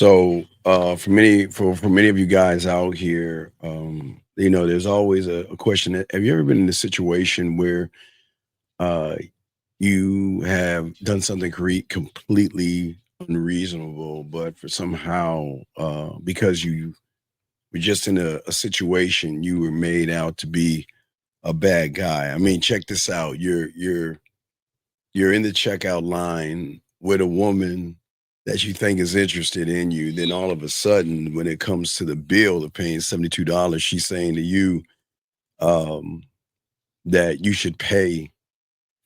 So, for many of you guys out here, there's always a question. Have you ever been in a situation where uh, you have done something completely unreasonable, but for somehow, because you were just in a situation, you were made out to be a bad guy? I mean, check this out. You're in the checkout line with a woman that you think is interested in you. Then all of a sudden, when it comes to the bill of paying $72, she's saying to you um, that you should pay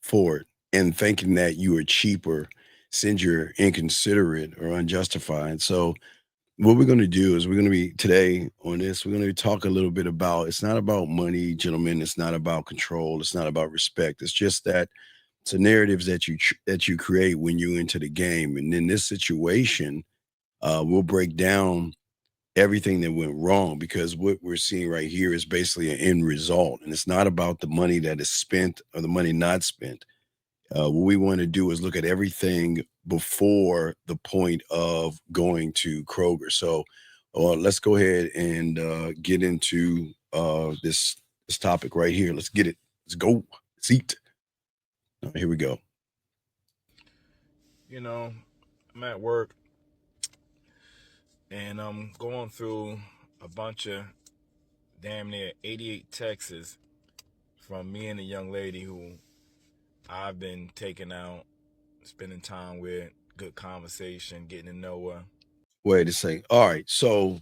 for it and thinking that you are cheaper since you're inconsiderate or unjustified. So, what we're going to do is we're going to be today on this, we're going to talk a little bit about it's not about money, gentlemen. It's not about control. It's not about respect. It's just that it's the narratives that you create when you enter the game. And in this situation, we'll break down everything that went wrong because what we're seeing right here is basically an end result, and it's not about the money that is spent or the money not spent. What we want to do is look at everything before the point of going to Kroger. So, let's go ahead and get into this topic right here. Let's get it. Let's go. Seat. Here we go. You know, I'm at work and I'm going through a bunch of damn near 88 texts from me and a young lady who I've been taking out, spending time with, good conversation, getting to know her. Wait a second. All right. So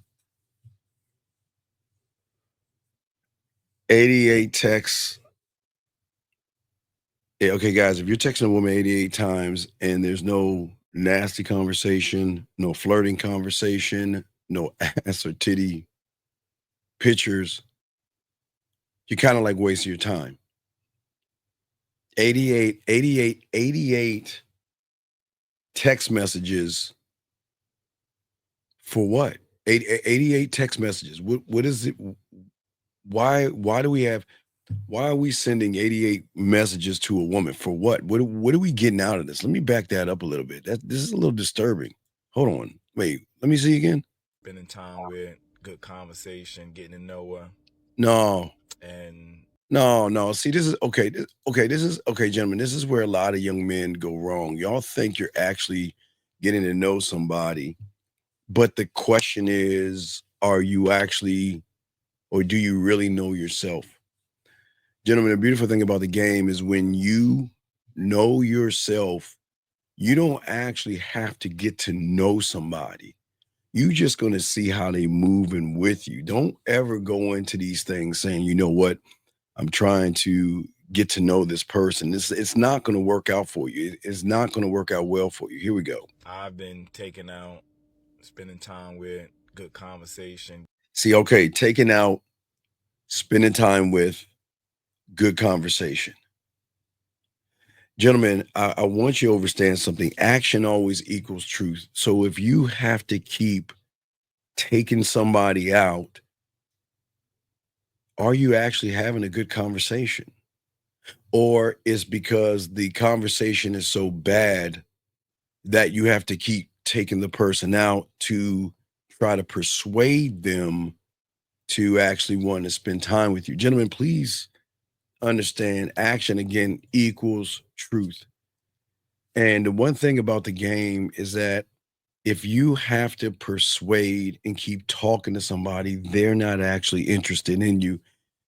88 texts. Yeah, okay, guys, if you're texting a woman 88 times and there's no nasty conversation, no flirting conversation, no ass or titty pictures, you kind of like wasting your time. 88 text messages for what? 88 text messages. What is it? Why do we have Why are we sending 88 messages to a woman for what? What are we getting out of this? Let me back that up a little bit. This is a little disturbing. Hold on. Wait, let me see again. Spending time with, good conversation, getting to know her. No. And No. See, this is okay. This is okay, gentlemen. This is where a lot of young men go wrong. Y'all think you're actually getting to know somebody, but the question is, are you actually, or do you really know yourself? Gentlemen, the beautiful thing about the game is when you know yourself, you don't actually have to get to know somebody. You just going to see how they moving with you. Don't ever go into these things saying, you know what, I'm trying to get to know this person. It's not going to work out for you. It's not going to work out well for you. Here we go. I've been taking out, spending time with, good conversation. See, okay, taking out, spending time with, good conversation. Gentlemen, I want you to understand something. Action always equals truth. So if you have to keep taking somebody out, are you actually having a good conversation? Or is because the conversation is so bad that you have to keep taking the person out to try to persuade them to actually want to spend time with you? Gentlemen, please understand action again equals truth. And the one thing about the game is that if you have to persuade and keep talking to somebody, they're not actually interested in you.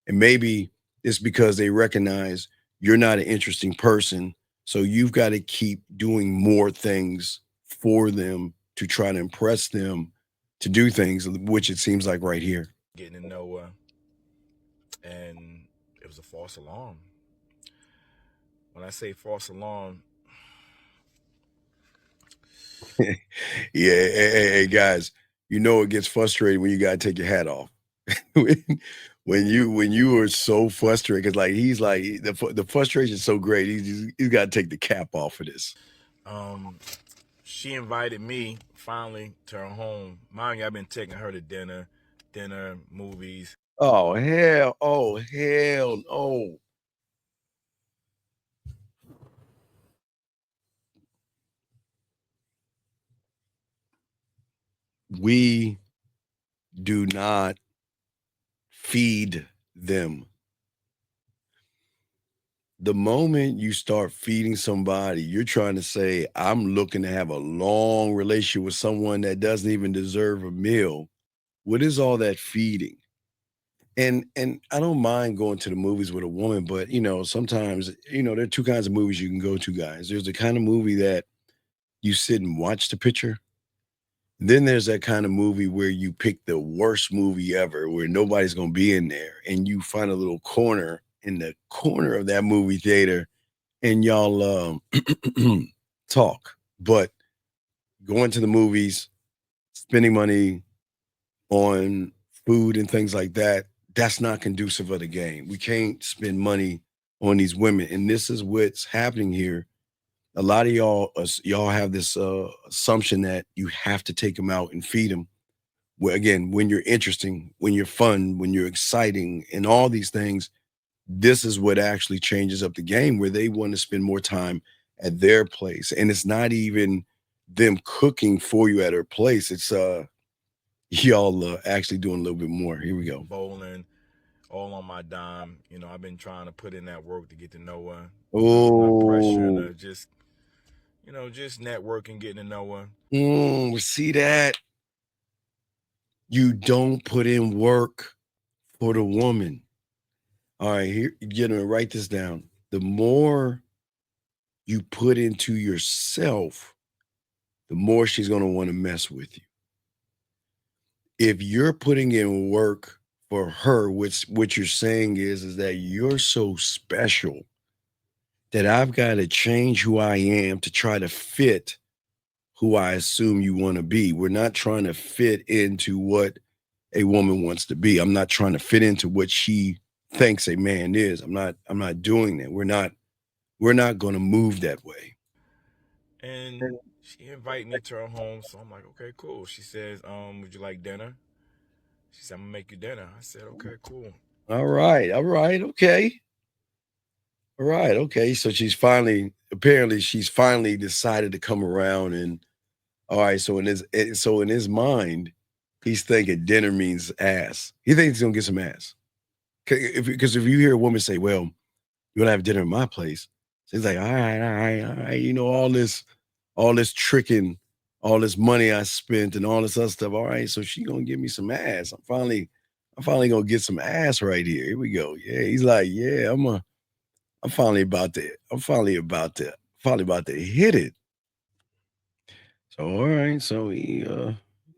And maybe it's because they recognize you're not an interesting person. So you've got to keep doing more things for them to try to impress them to do things, which it seems like right here. Getting to know her. And it was a false alarm. When I say false alarm, Yeah, hey, guys, it gets frustrating when you gotta take your hat off. when, when you are so frustrated, because like he's like the frustration is so great, he's got to take the cap off for this. um, she invited me finally to her home. Mind you, I've been taking her to dinner, movies. Oh hell, no. We do not feed them. The moment you start feeding somebody, you're trying to say, I'm looking to have a long relationship with someone that doesn't even deserve a meal. What is all that feeding? And I don't mind going to the movies with a woman, but sometimes, there are two kinds of movies you can go to, guys. There's the kind of movie that you sit and watch the picture. Then there's that kind of movie where you pick the worst movie ever, where nobody's gonna be in there, and you find a little corner in the corner of that movie theater, and y'all talk. But going to the movies, spending money on food and things like that, that's not conducive of the game. We can't spend money on these women, and this is what's happening here. A lot of y'all have this assumption that you have to take them out and feed them. Well, again, when you're interesting, when you're fun, when you're exciting, and all these things, this is what actually changes up the game where they want to spend more time at their place. And it's not even them cooking for you at her place. It's y'all actually doing a little bit more. Here we go. Bowling, all on my dime. I've been trying to put in that work to get to know her. No pressure Oh, to just networking, getting to know her. see that? You don't put in work for the woman. All right, here, write this down. The more you put into yourself, the more she's going to want to mess with you. If you're putting in work for her, which what you're saying is that you're so special that I've got to change who I am to try to fit who I assume you want to be. We're not trying to fit into what a woman wants to be. I'm not trying to fit into what she thinks a man is. I'm not doing that. We're not going to move that way. And she invited me to her home, so I'm like, okay, cool. She says, would you like dinner? She said, I'm gonna make you dinner. I said, okay, cool. All right. All right. Okay. All right. Okay. So she's finally decided to come around and all right. So in his mind, he's thinking dinner means ass. He thinks he's gonna get some ass. Because if you hear a woman say, "Well, you want to have dinner at my place," she's like, "All right, all right, all right." All this tricking, all this money I spent, and all this other stuff. All right, so she gonna give me some ass. I'm finally gonna get some ass right here. Here we go. Yeah, he's like, yeah, I'm finally about to hit it. So all right, so he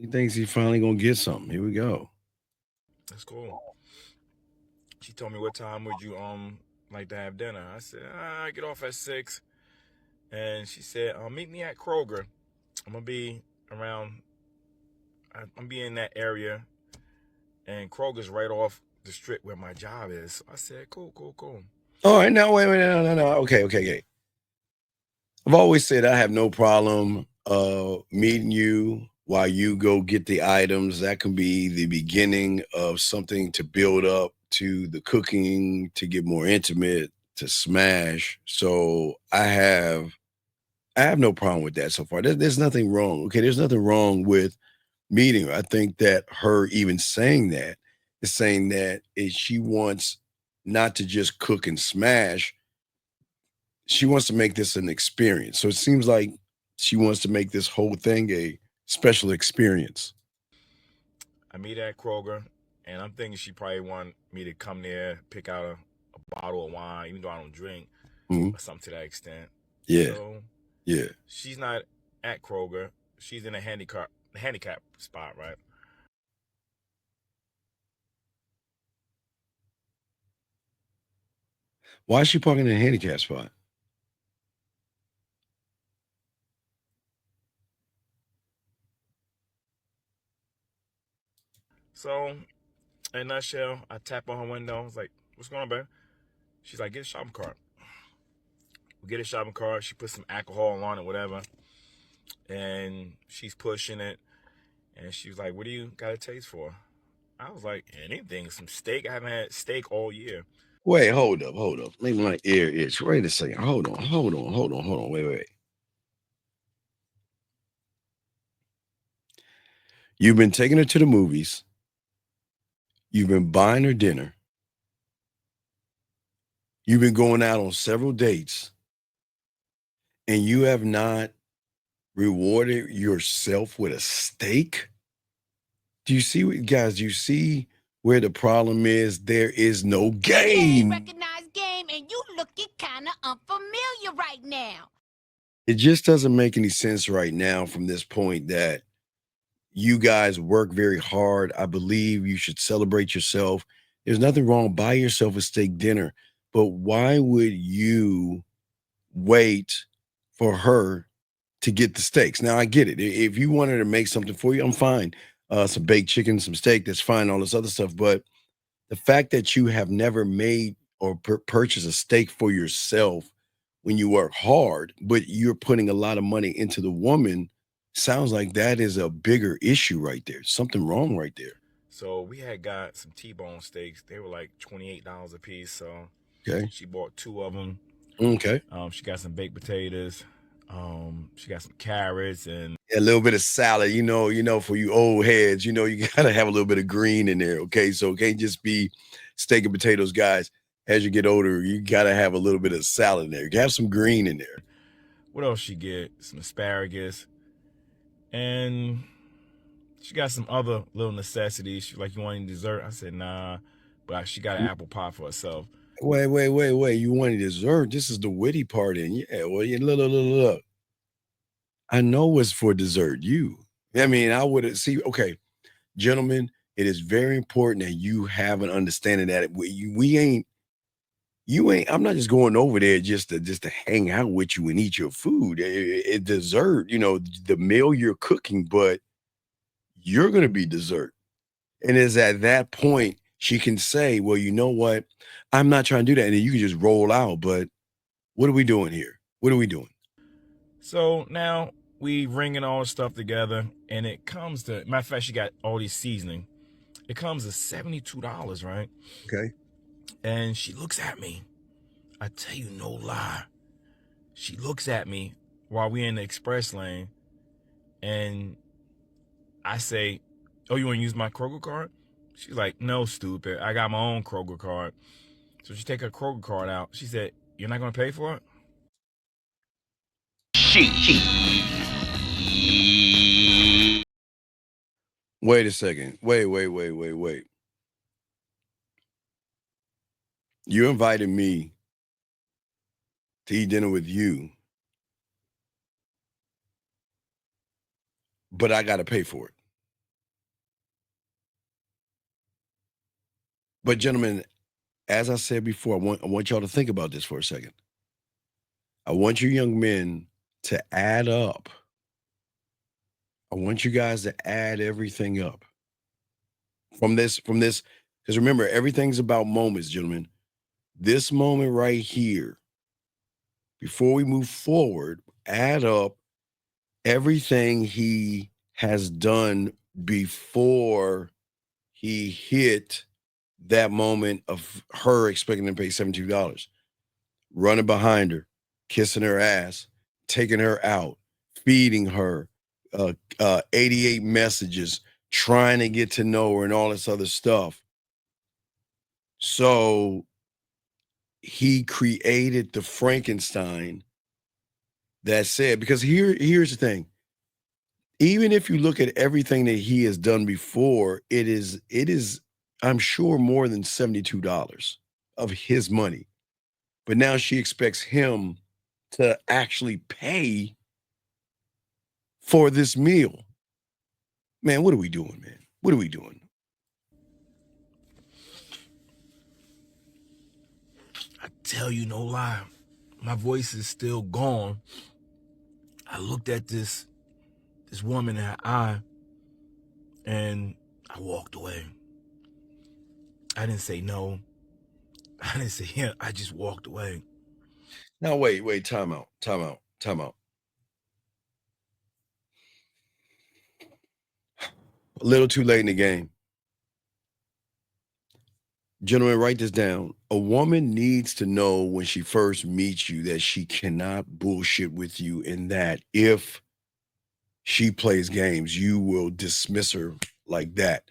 thinks he's finally gonna get something. Here we go. That's cool. She told me, what time would you like to have dinner? I said, I get off at 6. And she said, meet me at Kroger. I'm gonna be around. I'm gonna be in that area, and Kroger's right off the strip where my job is. So I said, cool, cool, cool. All right, now wait, no, no, no. Okay, okay, okay. I've always said I have no problem meeting you while you go get the items. That can be the beginning of something to build up to the cooking, to get more intimate, to smash. So I have no problem with that so far. There's nothing wrong. Okay, there's nothing wrong with meeting her. I think that her even saying that is saying that she wants not to just cook and smash, she wants to make this an experience. So it seems like she wants to make this whole thing a special experience. I meet at Kroger, and I'm thinking she probably want me to come there, pick out a bottle of wine, even though I don't drink, Mhm. or something to that extent. Yeah, So yeah. she's not at Kroger. She's in a handicap spot, right? Why is she parking in a handicap spot? So in a nutshell, I tap on her window. I was like, what's going on, babe? She's like, get a shopping cart. We get a shopping cart. She puts some alcohol on it, whatever. And she's pushing it. And she was like, what do you got a taste for? I was like, anything. Some steak. I haven't had steak all year. Wait, hold up, hold up. Maybe my ear itch. Wait a second. Hold on, hold on, hold on, hold on. Wait, wait. You've been taking her to the movies. You've been buying her dinner. You've been going out on several dates, and you have not rewarded yourself with a steak? Do you see what, guys? Do you see where the problem is? There is no game. Recognized game, and you looking kind of unfamiliar right now. It just doesn't make any sense right now from this point that you guys work very hard. I believe you should celebrate yourself. There's nothing wrong. Buy yourself a steak dinner. But why would you wait for her to get the steaks? Now, I get it. If you wanted to make something for you, I'm fine. Some baked chicken, some steak, that's fine, all this other stuff. But the fact that you have never made or purchased a steak for yourself when you work hard, but you're putting a lot of money into the woman, sounds like that is a bigger issue right there. Something wrong right there. So we had got some T-bone steaks. They were like $28 a piece. So Okay. she bought 2 of them. Okay. She got some baked potatoes. She got some carrots and A little bit of salad, for you old heads, you gotta have a little bit of green in there. Okay. So it can't just be steak and potatoes, guys. As you get older, you gotta have a little bit of salad in there. You have some green in there. what else she get? Some asparagus. And she got some other little necessities. She like, you want any dessert? I said, nah. But she got an apple pie for herself. Wait. You wanted dessert? This is the witty part in. Yeah, well, look. I know it's for dessert. I would see, okay, gentlemen, it is very important that you have an understanding that I'm not just going over there just to hang out with you and eat your food. It dessert, the meal you're cooking, but you're gonna be dessert. And it's at that point she can say, well, you know what? I'm not trying to do that. And then you can just roll out. But what are we doing here? What are we doing? So now we ringing all the stuff together, and it comes to, matter of fact, she got all these seasoning. It comes to $72, right? Okay. And she looks at me. I tell you no lie. She looks at me while we're in the express lane, and I say, oh, you want to use my Kroger card? She's like, no, stupid. I got my own Kroger card. So she take her Kroger card out. She said, you're not going to pay for it? Wait a second. Wait. You invited me to eat dinner with you, but I got to pay for it. But gentlemen, as I said before, I want y'all to think about this for a second. I want you young men to add up. I want you guys to add everything up from this, because remember, everything's about moments, gentlemen. This moment right here, before we move forward, add up everything he has done before he hit that moment of her expecting to pay $72, running behind her, kissing her ass, taking her out, feeding her, 88 messages, trying to get to know her and all this other stuff. So he created the Frankenstein that said, because here's the thing. Even if you look at everything that he has done before, it is, I'm sure, more than $72 of his money. But now she expects him to actually pay for this meal. Man, what are we doing, man? What are we doing? I tell you no lie. My voice is still gone. I looked at this woman in her eye, and I walked away. I didn't say no. I didn't say yeah. I just walked away. Now, wait, time out. A little too late in the game. Gentlemen, write this down. A woman needs to know when she first meets you that she cannot bullshit with you, and that if she plays games, you will dismiss her like that.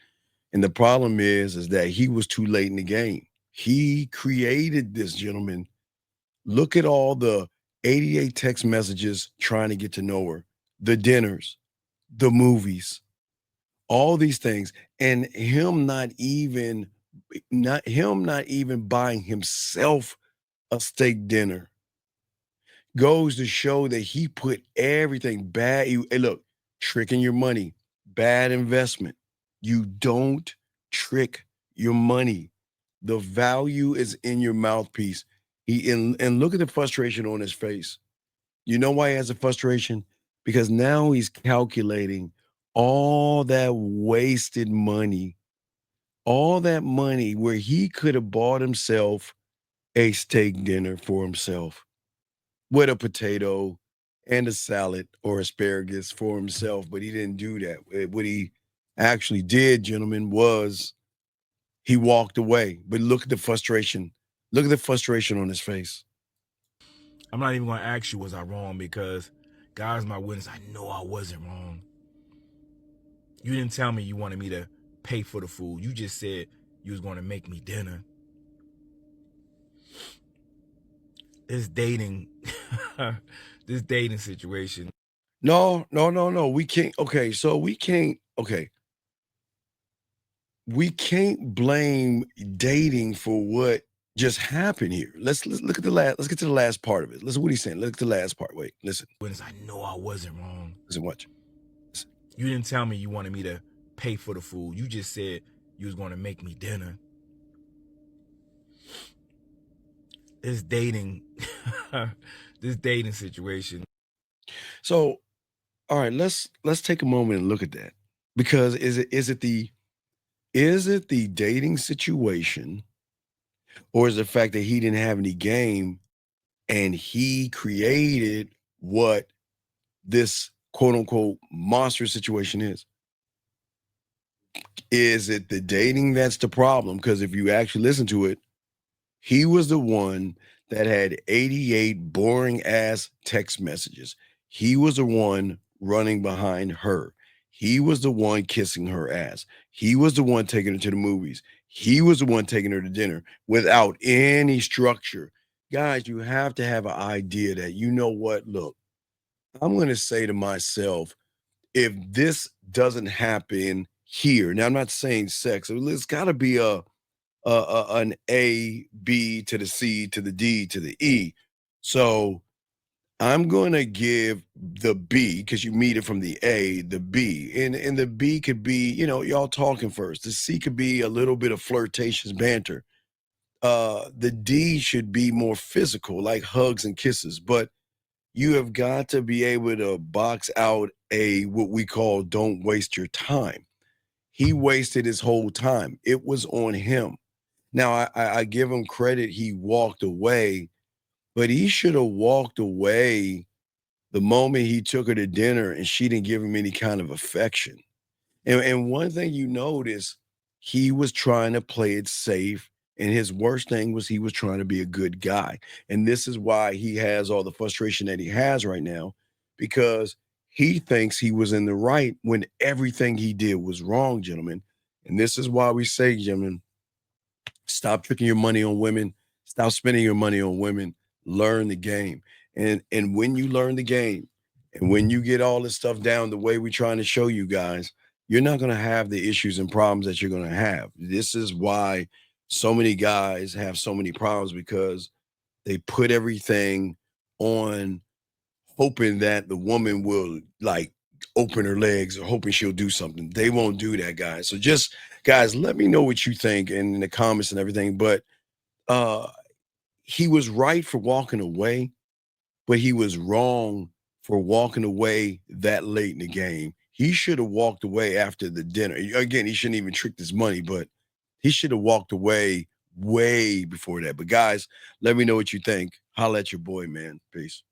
And the problem is that he was too late in the game. He created this, gentleman. Look at all the 88 text messages trying to get to know her, the dinners, the movies, all these things, and him not even buying himself a steak dinner goes to show that he put everything bad. Hey, look, tricking your money, bad investment. You don't trick your money. The value is in your mouthpiece. And look at the frustration on his face. You know why he has a frustration? Because now he's calculating all that wasted money, all that money where he could have bought himself a steak dinner for himself with a potato and a salad or asparagus for himself, but he didn't do that. What he actually did, gentlemen, was he walked away. But look at the frustration. Look at the frustration on his face. I'm not even going to ask you, was I wrong? Because God's my witness. I know I wasn't wrong. You didn't tell me you wanted me to pay for the food. You just said you was going to make me dinner. This dating, this dating situation. No. We can't. Okay, so we can't. Okay, we can't blame dating for what just happened here. Let's look at the last. Let's get to the last part of it. Listen, what he's saying. Look at the last part. Wait, listen. I know I wasn't wrong. Listen, watch. Listen. You didn't tell me you wanted me to pay for the food. You just said you was going to make me dinner. This dating, this dating situation. So, all right, let's take a moment and look at that, because is it the dating situation, or is it the fact that he didn't have any game and he created what this quote unquote monster situation is? Is it the dating that's the problem? Because if you actually listen to it, he was the one that had 88 boring ass text messages. He was the one running behind her. He was the one kissing her ass. He was the one taking her to the movies. He was the one taking her to dinner without any structure. Guys, you have to have an idea that, you know what, look, I'm going to say to myself, if this doesn't happen here, now I'm not saying sex, it's got to be an A, B to the C to the D to the E. So I'm going to give the B, because you meet it from the A, the B. And the B could be, y'all talking first. The C could be a little bit of flirtatious banter. The D should be more physical, like hugs and kisses. But you have got to be able to box out what we call don't waste your time. He wasted his whole time. It was on him. Now, I give him credit. He walked away, but he should have walked away the moment he took her to dinner and she didn't give him any kind of affection. And one thing you notice, he was trying to play it safe. And his worst thing was he was trying to be a good guy. And this is why he has all the frustration that he has right now, because he thinks he was in the right when everything he did was wrong, gentlemen. And this is why we say, gentlemen, stop tricking your money on women. Stop spending your money on women. Learn the game. And when you learn the game, and when you get all this stuff down the way we're trying to show you guys, you're not going to have the issues and problems that you're going to have. This is why so many guys have so many problems, because they put everything on hoping that the woman will like open her legs, or hoping she'll do something. They won't do that, guys. So just, guys, let me know what you think in the comments and everything. But he was right for walking away, but he was wrong for walking away that late in the game. He should have walked away after the dinner. Again, he shouldn't even tricked his money, but he should have walked away way before that. But guys, let me know what you think. Holla at your boy, man. Peace.